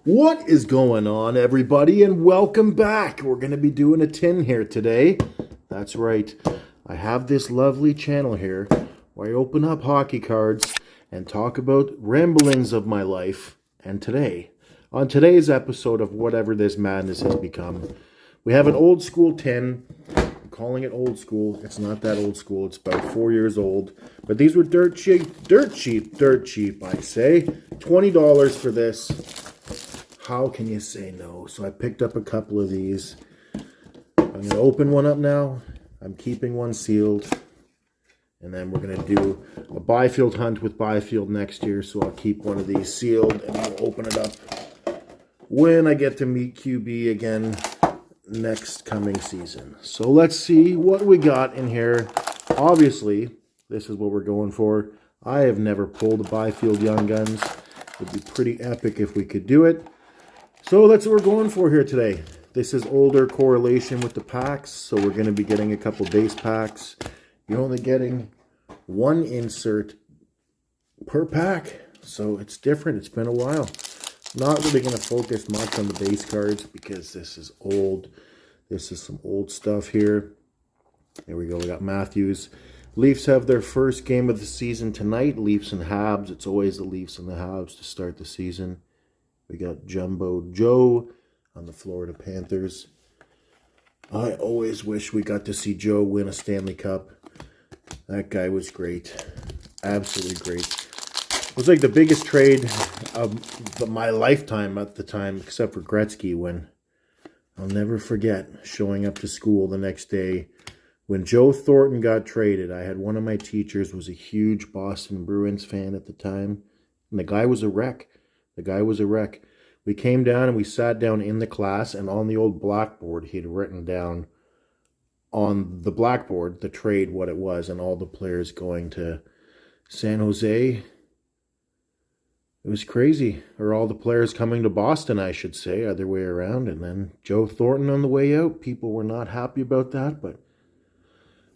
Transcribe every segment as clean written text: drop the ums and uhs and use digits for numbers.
What is going on, everybody, and welcome back. We're going to be doing a tin here today. That's right. I have this lovely channel here where I open up hockey cards and talk about ramblings of my life. And today, on today's episode of whatever this madness has become, we have an old school tin. I'm calling it old school. It's not that old school. It's about 4 years old. But these were dirt cheap, I say. $20 for this. How can you say no? So I picked up a couple of these. I'm going to open one up now. I'm keeping one sealed. And then we're going to do a Byfield hunt with Byfield next year. So I'll keep one of these sealed and I'll open it up when I get to meet QB again next coming season. So let's see what we got in here. Obviously, this is what we're going for. I have never pulled a Byfield Young Guns. It would be pretty epic if we could do it. So that's what we're going for here today. This is older correlation with the packs, so we're going to be getting a couple base packs. You're only getting one insert per pack, so it's different. It's been a while. Not really going to focus much on the base cards because this is old. This is some old stuff here. There we go. We got Matthews. Leafs have their first game of the season tonight. Leafs and Habs. It's always the Leafs and the Habs to start the season. We got Jumbo Joe on the Florida Panthers. I always wish we got to see Joe win a Stanley Cup. That guy was great. Absolutely great. It was like the biggest trade of my lifetime at the time, except for Gretzky, when I'll never forget showing up to school the next day. When Joe Thornton got traded, I had one of my teachers was a huge Boston Bruins fan at the time. And the guy was a wreck. We came down and we sat down in the class, and on the old blackboard, he'd written down on the blackboard the trade, what it was, and all the players going to San Jose. It was crazy. Or all the players coming to Boston, I should say, other way around. And then Joe Thornton on the way out. People were not happy about that, but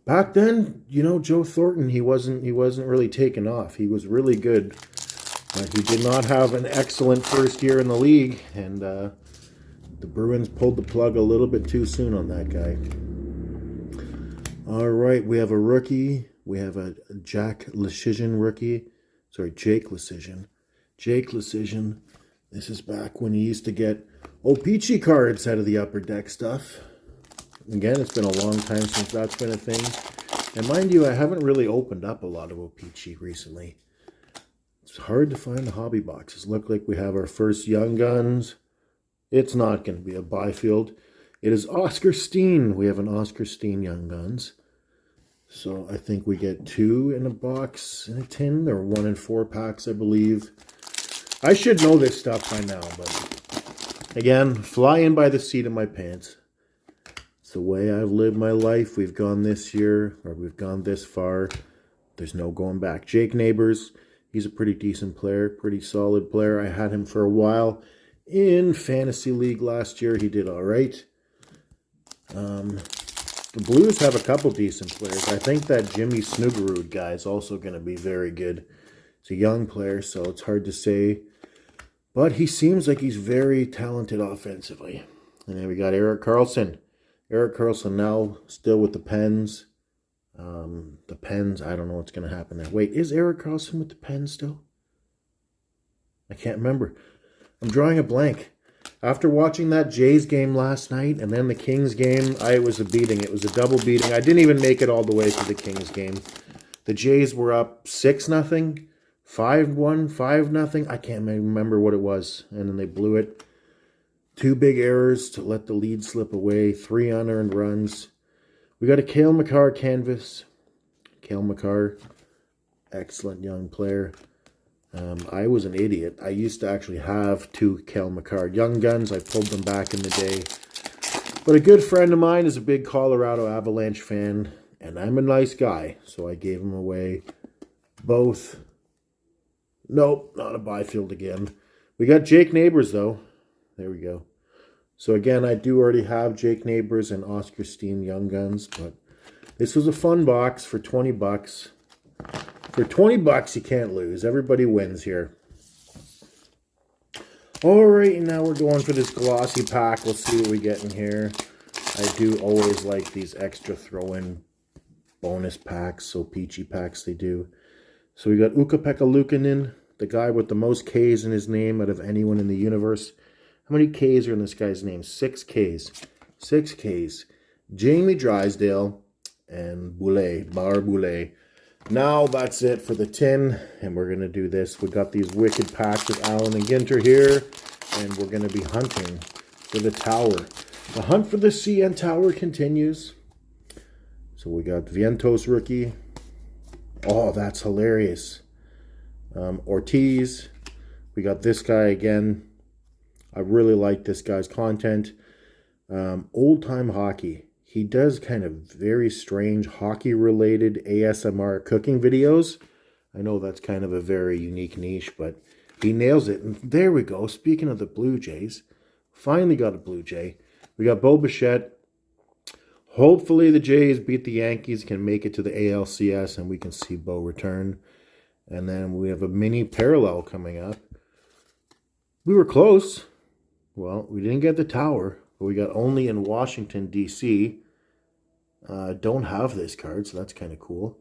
back then, you know, Joe Thornton, he wasn't really taken off. He was really good. But he did not have an excellent first year in the league, and the Bruins pulled the plug a little bit too soon on that guy. All right, we have a rookie. We have a Jake Leschyshyn rookie. Jake Leschyshyn. This is back when he used to get O-Pee-Chee cards out of the Upper Deck stuff. Again, it's been a long time since that's been a thing. And mind you, I haven't really opened up a lot of O-Pee-Chee recently. It's hard to find the hobby boxes. Look like we have our first Young Guns. It's not going to be a Byfield. It is Oscar Steen. We have an Oscar Steen Young Guns. So I think we get 2 in a box in a tin. Or 1 in 4 packs, I believe. I should know this stuff by now. But again, fly in by the seat of my pants. It's the way I've lived my life. We've gone this year. Or we've gone this far. There's no going back. Jake Neighbors. He's a pretty decent player, pretty solid player. I had him for a while in Fantasy League last year. He did all right. The Blues have a couple decent players. I think that Jimmy Snuggerud guy is also going to be very good. He's a young player, so it's hard to say. But he seems like he's very talented offensively. And then we got Erik Karlsson. Erik Karlsson now still with the Pens. The Pens, I don't know what's going to happen there. Wait, is Erik Karlsson with the Pens still? I can't remember. I'm drawing a blank. After watching that Jays game last night and then the Kings game, it was a beating. It was a double beating. I didn't even make it all the way to the Kings game. The Jays were up 6-0, 5-1, 5-0. I can't remember what it was. And then they blew it. 2 big errors to let the lead slip away. 3 unearned runs. We got a Cale Makar canvas. Cale Makar, excellent young player. I was an idiot. I used to actually have 2 Cale Makar Young Guns. I pulled them back in the day. But a good friend of mine is a big Colorado Avalanche fan, and I'm a nice guy, so I gave them away. Both. Nope, not a Byfield again. We got Jake Neighbors, though. There we go. So again, I do already have Jake Neighbors and Oscar Steen Young Guns, but this was a fun box for 20 bucks. For 20 bucks, you can't lose. Everybody wins here. All right, and now we're going for this glossy pack. We'll see what we get in here. I do always like these extra throw-in bonus packs, so peachy packs they do. So we got Ukko-Pekka Luukkonen, the guy with the most Ks in his name out of anyone in the universe. How many Ks are in this guy's name? 6 Ks. 6 Ks. Jamie Drysdale and Bar Boulay. Now that's it for the tin, and we're going to do this. We got these wicked packs of Allen and Ginter here, and we're going to be hunting for the tower. The hunt for the CN tower continues. So we got Vientos rookie. Oh, that's hilarious. Ortiz. We got this guy again. I really like this guy's content. Old time hockey. He does kind of very strange hockey-related ASMR cooking videos. I know that's kind of a very unique niche, but he nails it. And there we go. Speaking of the Blue Jays, finally got a Blue Jay. We got Bo Bichette. Hopefully the Jays beat the Yankees, can make it to the ALCS, and we can see Bo return. And then we have a mini parallel coming up. We were close. Well, we didn't get the tower. But we got only in Washington, D.C. Don't have this card, so that's kind of cool.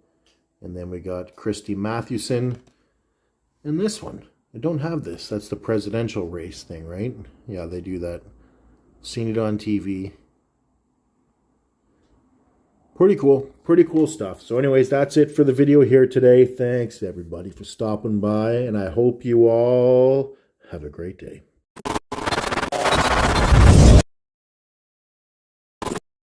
And then we got Christy Mathewson. And this one. I don't have this. That's the presidential race thing, right? Yeah, they do that. Seen it on TV. Pretty cool stuff. So anyways, that's it for the video here today. Thanks everybody for stopping by, and I hope you all have a great day.